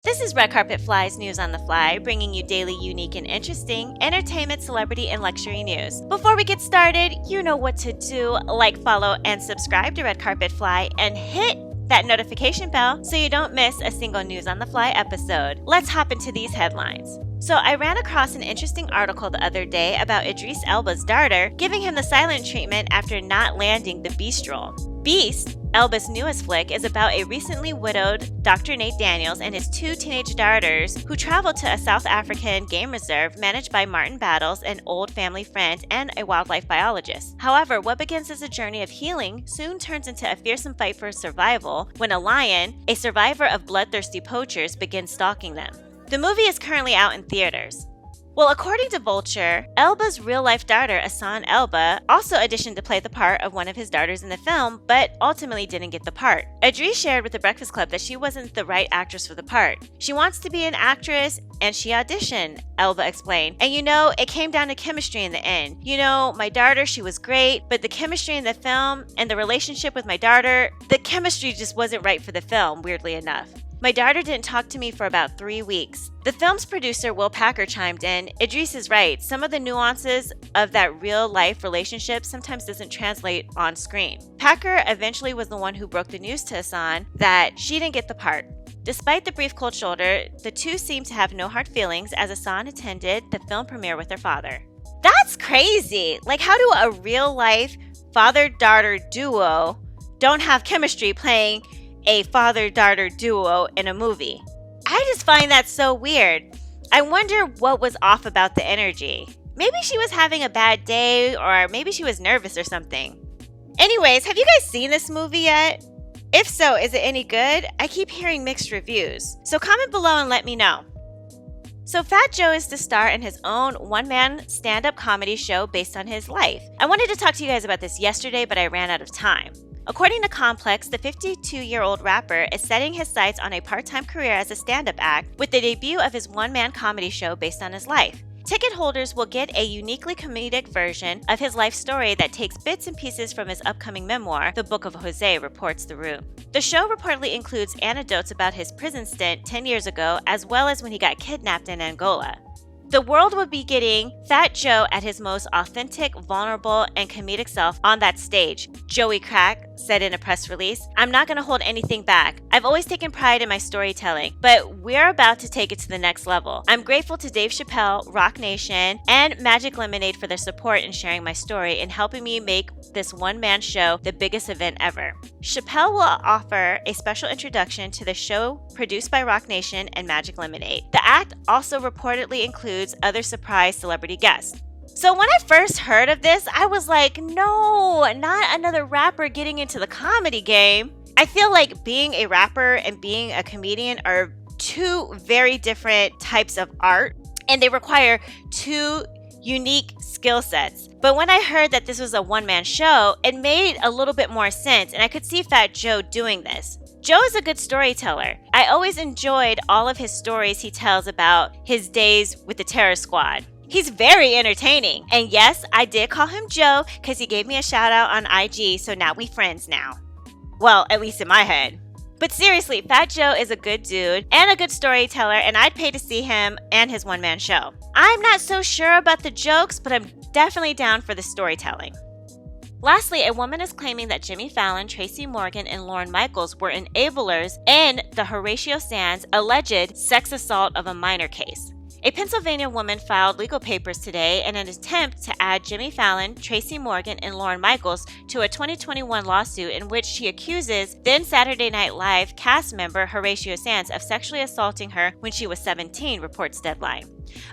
This is Red Carpet Fly's News on the Fly, bringing you daily, unique, and interesting entertainment, celebrity, and luxury news. Before we get started, you know what to do. Like, follow, and subscribe to Red Carpet Fly, and hit that notification bell so you don't miss a single News on the Fly episode. Let's hop into these headlines. So I ran across an interesting article the other day about Idris Elba's daughter giving him the silent treatment after not landing the Beast role. Beast, Elba's newest flick, is about a recently widowed Dr. Nate Daniels and his two teenage daughters who travel to a South African game reserve managed by Martin Battles, an old family friend and a wildlife biologist. However, what begins as a journey of healing soon turns into a fearsome fight for survival when a lion, a survivor of bloodthirsty poachers, begins stalking them. The movie is currently out in theaters. Well, according to Vulture, Elba's real-life daughter, Hassan Elba, also auditioned to play the part of one of his daughters in the film, but ultimately didn't get the part. Idris shared with The Breakfast Club that she wasn't the right actress for the part. She wants to be an actress, and she auditioned, Elba explained. And it came down to chemistry in the end. My daughter, she was great, but the chemistry in the film and the relationship with my daughter, the chemistry just wasn't right for the film, weirdly enough. My daughter didn't talk to me for about 3 weeks. The film's producer, Will Packer, chimed in, Idris is right. Some of the nuances of that real-life relationship sometimes doesn't translate on screen. Packer eventually was the one who broke the news to Hassan that she didn't get the part. Despite the brief cold shoulder, the two seemed to have no hard feelings as Hassan attended the film premiere with her father. That's crazy! How do a real-life father-daughter duo don't have chemistry playing a father-daughter duo in a movie? I just find that so weird. I wonder what was off about the energy. Maybe she was having a bad day, or maybe she was nervous or something. Anyways, have you guys seen this movie yet? If so, is it any good? I keep hearing mixed reviews. So comment below and let me know. So Fat Joe is to star in his own one-man stand-up comedy show based on his life. I wanted to talk to you guys about this yesterday, but I ran out of time. According to Complex, the 52-year-old rapper is setting his sights on a part-time career as a stand-up act with the debut of his one-man comedy show based on his life. Ticket holders will get a uniquely comedic version of his life story that takes bits and pieces from his upcoming memoir, The Book of Jose, reports The Root. The show reportedly includes anecdotes about his prison stint 10 years ago, as well as when he got kidnapped in Angola. The world would be getting Fat Joe at his most authentic, vulnerable, and comedic self on that stage, Joey Crack said in a press release. I'm not going to hold anything back. I've always taken pride in my storytelling, but we're about to take it to the next level. I'm grateful to Dave Chappelle, Rock Nation, and Magic Lemonade for their support in sharing my story and helping me make this one-man show the biggest event ever. Chappelle will offer a special introduction to the show produced by Rock Nation and Magic Lemonade. The act also reportedly includes other surprise celebrity guests. So when I first heard of this, I was like, no, not another rapper getting into the comedy game. I feel like being a rapper and being a comedian are two very different types of art, and they require two unique skill sets. But when I heard that this was a one-man show, it made a little bit more sense, and I could see Fat Joe doing this. Joe is a good storyteller. I always enjoyed all of his stories he tells about his days with the Terror Squad. He's very entertaining. And yes, I did call him Joe because he gave me a shout out on IG, so now we friends now. Well, at least in my head. But seriously, Fat Joe is a good dude and a good storyteller, and I'd pay to see him and his one-man show. I'm not so sure about the jokes, but I'm definitely down for the storytelling. Lastly, a woman is claiming that Jimmy Fallon, Tracy Morgan, and Lorne were enablers in the Horatio Sanz alleged sex assault of a minor case. A Pennsylvania woman filed legal papers today in an attempt to add Jimmy Fallon, Tracy Morgan, and Lorne to a 2021 lawsuit in which she accuses then Saturday Night Live cast member Horatio Sanz of sexually assaulting her when she was 17, reports Deadline.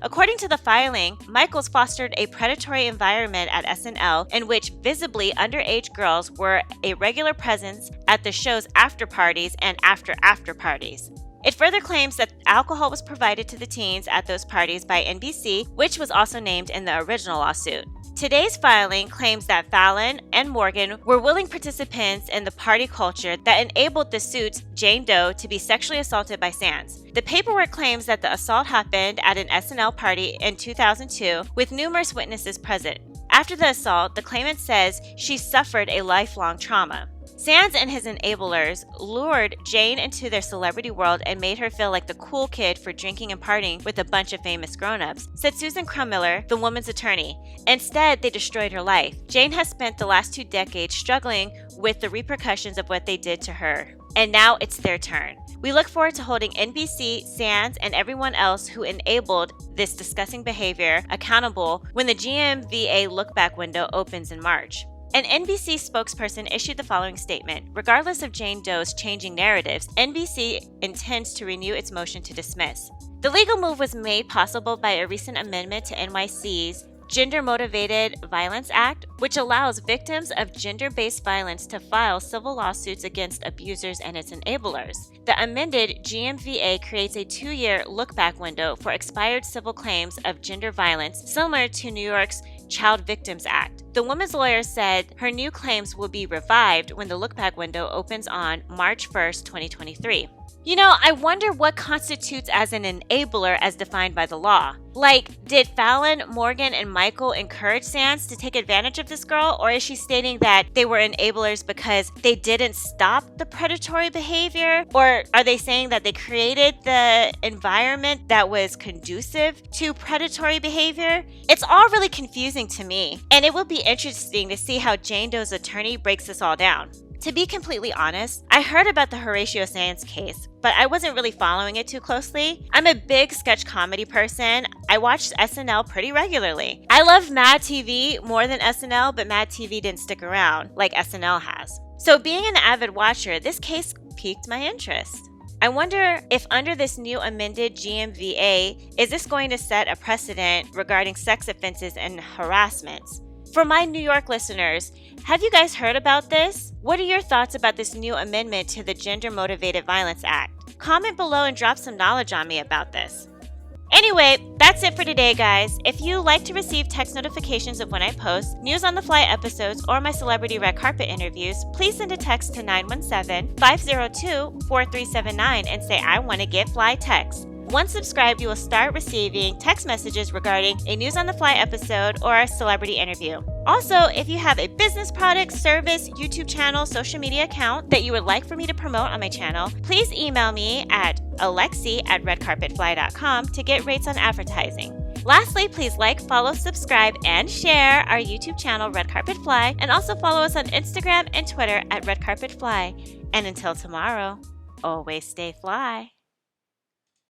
According to the filing, Michaels fostered a predatory environment at SNL in which visibly underage girls were a regular presence at the show's after parties and after parties. It further claims that alcohol was provided to the teens at those parties by NBC, which was also named in the original lawsuit. Today's filing claims that Fallon and Morgan were willing participants in the party culture that enabled the suit's Jane Doe to be sexually assaulted by Sanz. The paperwork claims that the assault happened at an SNL party in 2002 with numerous witnesses present. After the assault, the claimant says she suffered a lifelong trauma. Sanz and his enablers lured Jane into their celebrity world and made her feel like the cool kid for drinking and partying with a bunch of famous grown-ups, said Susan Crummiller, the woman's attorney. Instead, they destroyed her life. Jane has spent the last 2 decades struggling with the repercussions of what they did to her. And now it's their turn. We look forward to holding NBC, Sanz, and everyone else who enabled this disgusting behavior accountable when the GMVA look-back window opens in March. An NBC spokesperson issued the following statement. Regardless of Jane Doe's changing narratives, NBC intends to renew its motion to dismiss. The legal move was made possible by a recent amendment to NYC's Gender-Motivated Violence Act, which allows victims of gender-based violence to file civil lawsuits against abusers and its enablers. The amended GMVA creates a 2-year look-back window for expired civil claims of gender violence, similar to New York's Child Victims Act. The woman's lawyer said her new claims will be revived when the look-back window opens on March 1st, 2023. You know, I wonder what constitutes as an enabler as defined by the law. Like, did Fallon, Morgan, and Michael encourage Sanz to take advantage of this girl, or is she stating that they were enablers because they didn't stop the predatory behavior? Or are they saying that they created the environment that was conducive to predatory behavior? It's all really confusing to me, and it will be interesting to see how Jane Doe's attorney breaks this all down. To be completely honest, I heard about the Horatio Sanz case, but I wasn't really following it too closely. I'm a big sketch comedy person. I watched SNL pretty regularly. I love Mad TV more than SNL, but Mad TV didn't stick around like SNL has. So being an avid watcher, this case piqued my interest. I wonder if under this new amended GMVA, is this going to set a precedent regarding sex offenses and harassments? For my New York listeners, have you guys heard about this? What are your thoughts about this new amendment to the Gender Motivated Violence Act? Comment below and drop some knowledge on me about this. Anyway, that's it for today, guys. If you like to receive text notifications of when I post, news on the fly episodes, or my celebrity red carpet interviews, please send a text to 917-502-4379 and say, I want to get fly text. Once subscribed, you will start receiving text messages regarding a News on the Fly episode or a celebrity interview. Also, if you have a business product, service, YouTube channel, social media account that you would like for me to promote on my channel, please email me at alexi@redcarpetfly.com to get rates on advertising. Lastly, please like, follow, subscribe, and share our YouTube channel, Red Carpet Fly, and also follow us on Instagram and Twitter at Red Carpet Fly. And until tomorrow, always stay fly.